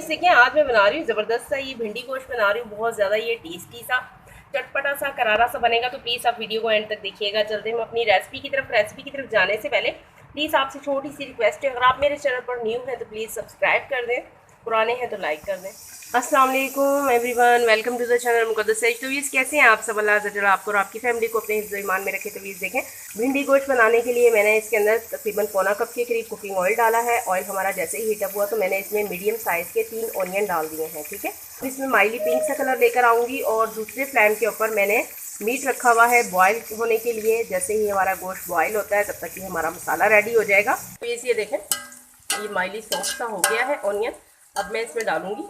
देखिए आज मैं बना रही हूँ ज़बरदस्त सा ये भिंडी गोश्त बना रही हूँ। बहुत ज़्यादा ये टेस्टी सा चटपटा सा करारा सा बनेगा, तो प्लीज़ आप वीडियो को एंड तक देखिएगा। चलते हम अपनी रेसिपी की तरफ जाने से पहले प्लीज़ आपसे छोटी सी रिक्वेस्ट है, अगर आप मेरे चैनल पर न्यू हैं तो प्लीज़ सब्सक्राइब कर दें, पुराने हैं तो लाइक कर दें। अस्सलाम वालेकुम everyone, welcome to the channel Muqaddas Saeed. तो वीज़ कैसे हैं आप सब? अल्लाह ताला आपको और आपकी फैमिली को अपने हिफ्ज़ ईमान में रखे। तो वीज़ देखें, भिंडी गोश्त बनाने के लिए मैंने इसके अंदर तकरीबन पौना कप के करीब कुकिंग ऑयल डाला है। ऑयल हमारा जैसे ही हीटअप हुआ तो मैंने इसमें मीडियम साइज़ के 3 ऑनियन डाल दिए हैं। ठीक है, इसमें माइली पिंक सा कलर लेकर आऊँगी और दूसरे फ्लेम के ऊपर मैंने मीट रखा हुआ है बॉयल होने के लिए। जैसे ही हमारा गोश्त बॉयल होता है तब तक ही हमारा मसाला रेडी हो जाएगा। तो ये देखें, ये माइली सॉफ्ट सा हो गया है ऑनियन। अब मैं इसमें डालूंगी,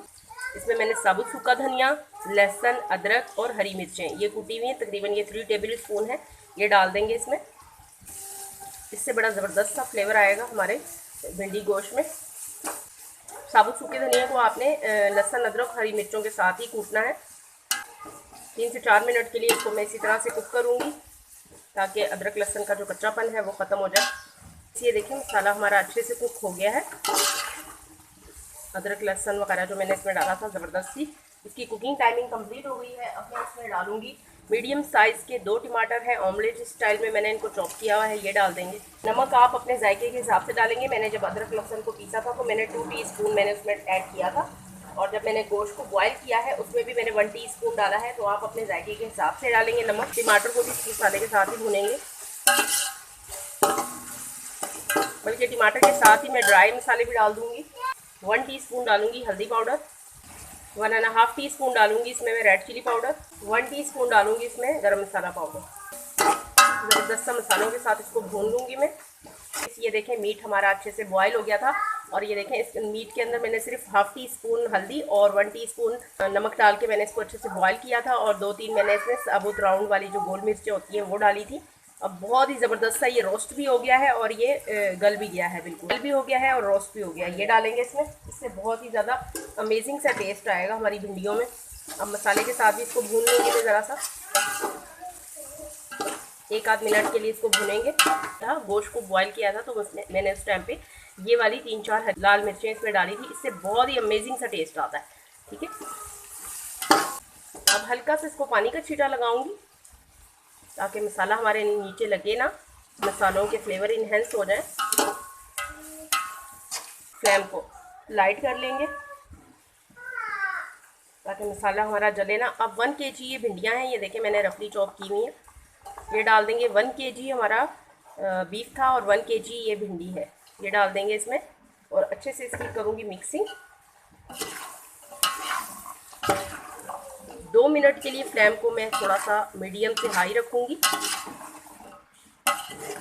इसमें मैंने साबुत सूखा धनिया, लहसुन, अदरक और हरी मिर्चें ये कुटी हुई हैं, तकरीबन ये 3 टेबल स्पून है, ये डाल देंगे इसमें। इससे बड़ा ज़बरदस्त सा फ्लेवर आएगा हमारे भिंडी गोश्त में। साबुत सूखे धनिया को आपने लहसुन, अदरक, हरी मिर्चों के साथ ही कूटना है। 3 से 4 मिनट के लिए इसको मैं इसी तरह से कुक करूँगी ताकि अदरक लहसुन का जो कच्चापन है वो ख़त्म हो जाए। ये देखिए, मसाला हमारा अच्छे से कुक हो गया है। अदरक लहसुन वगैरह जो मैंने इसमें डाला था ज़बरदस्त सी, इसकी कुकिंग टाइमिंग कंप्लीट हो गई है। अब मैं इसमें डालूंगी मीडियम साइज़ के 2 टमाटर हैं, ऑमलेट स्टाइल में मैंने इनको चॉप किया हुआ है, ये डाल देंगे। नमक आप अपने जायके के हिसाब से डालेंगे। मैंने जब अदरक लहसुन को पीसा था तो मैंने 2 टीस्पून मैंने उसमें ऐड किया था, और जब मैंने गोश्त को बॉयल किया है उसमें भी मैंने 1 टीस्पून डाला है। तो आप अपने जायके के हिसाब से डालेंगे नमक। टमाटर को भी इस मसाले के साथ ही भूनेंगे, बल्कि टमाटर के साथ ही मैं ड्राई मसाले भी डाल दूँगी। 1 टीस्पून डालूंगी हल्दी पाउडर, 1.5 टीस्पून डालूंगी इसमें मैं रेड चिली पाउडर, 1 टीस्पून डालूंगी इसमें गरम मसाला पाउडर। ज़बरदस्त सा मसालों के साथ इसको भून लूँगी मैं। ये देखें, मीट हमारा अच्छे से बॉयल हो गया था, और ये देखें इस मीट के अंदर मैंने सिर्फ 1/2 टीस्पून हल्दी और 1 टीस्पून नमक डाल के मैंने इसको अच्छे से बॉयल किया था, और 2-3 मैंने इसमें साबुत राउंड वाली जो गोल मिर्चें होती हैं वो डाली थी। अब बहुत ही ज़बरदस्त सा ये रोस्ट भी हो गया है और ये गल भी गया है, बिल्कुल गल भी हो गया है और रोस्ट भी हो गया है। ये डालेंगे इसमें, इससे बहुत ही ज़्यादा अमेजिंग सा टेस्ट आएगा हमारी भिंडियों में। अब मसाले के साथ भी इसको भून लेंगे मैं ज़रा सा, 1-आध मिनट के लिए इसको भूनेंगे। गोश्त को बॉयल किया था तो उसमें मैंने उस टाइम पे ये वाली 3-4 लाल मिर्चें इसमें डाली थी, इससे बहुत ही अमेजिंग सा टेस्ट आता है। ठीक है, अब हल्का सा इसको पानी का छींटा लगाऊंगी ताकि मसाला हमारे नीचे लगे ना, मसालों के फ्लेवर इन्हेंस हो जाए। फ्लेम को लाइट कर लेंगे ताकि मसाला हमारा जले ना। अब 1 kg ये भिंडियाँ हैं, ये देखें मैंने रफली चॉप की हुई हैं, ये डाल देंगे। 1 kg हमारा बीफ था और 1 kg ये भिंडी है, ये डाल देंगे इसमें, और अच्छे से इसकी करूँगी मिक्सिंग। 2 मिनट के लिए फ्लेम को मैं थोड़ा सा मीडियम से हाई रखूँगी।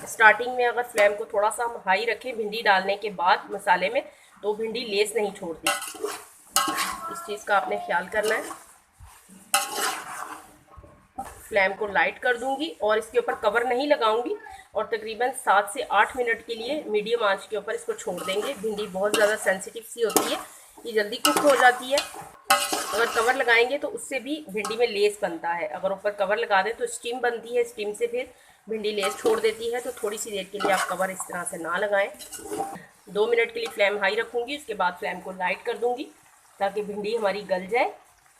स्टार्टिंग में अगर फ्लेम को थोड़ा सा हम हाई रखें भिंडी डालने के बाद मसाले में, तो भिंडी लेस नहीं छोड़ती। इस चीज़ का आपने ख्याल करना है। फ्लेम को लाइट कर दूंगी और इसके ऊपर कवर नहीं लगाऊंगी, और तकरीबन 7 से 8 मिनट के लिए मीडियम आंच के ऊपर इसको छोड़ देंगे। भिंडी बहुत ज़्यादा सेंसिटिव सी होती है, ये जल्दी कुक हो जाती है। अगर कवर लगाएंगे तो उससे भी भिंडी में लेस बनता है। अगर ऊपर कवर लगा दें तो स्टीम बनती है, स्टीम से फिर भिंडी लेस छोड़ देती है। तो थोड़ी सी देर के लिए आप कवर इस तरह से ना लगाएं। 2 मिनट के लिए फ्लेम हाई रखूँगी, उसके बाद फ्लेम को लाइट कर दूँगी ताकि भिंडी हमारी गल जाए।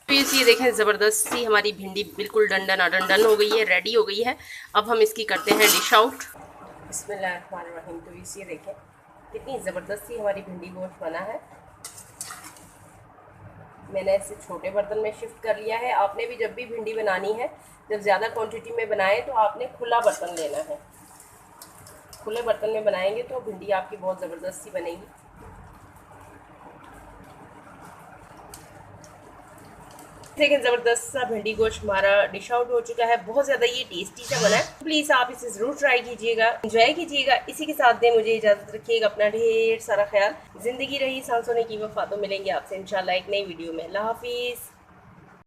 प्लीज़ ये देखें, ज़बरदस्त सी हमारी भिंडी बिल्कुल डन हो गई है, रेडी हो गई है। अब हम इसकी करते हैं डिश आउट। बिस्मिल्लाहिर्रहमानिर्रहीम। तो इसे देखें कितनी ज़बरदस्त सी हमारी भिंडी गोश्त बना है। मैंने इसे छोटे बर्तन में शिफ्ट कर लिया है। आपने भी जब भी भिंडी बनानी है, जब ज़्यादा क्वांटिटी में बनाएं तो आपने खुला बर्तन लेना है। खुले बर्तन में बनाएंगे तो भिंडी आपकी बहुत ज़बरदस्त सी बनेगी। लेकिन ज़बरदस्त सा भिंडी गोश्त हमारा डिश आउट हो चुका है। बहुत ज़्यादा ये टेस्टी सा बना है। प्लीज़ आप इसे ज़रूर ट्राई कीजिएगा, एंजॉय कीजिएगा। इसी के साथ दें मुझे इजाज़त, रखिएगा अपना ढेर सारा ख्याल। ज़िंदगी रही सांसों ने की वफ़ा। तो मिलेंगे आपसे इंशाल्लाह एक नई वीडियो में। अल्लाह हाफिज़।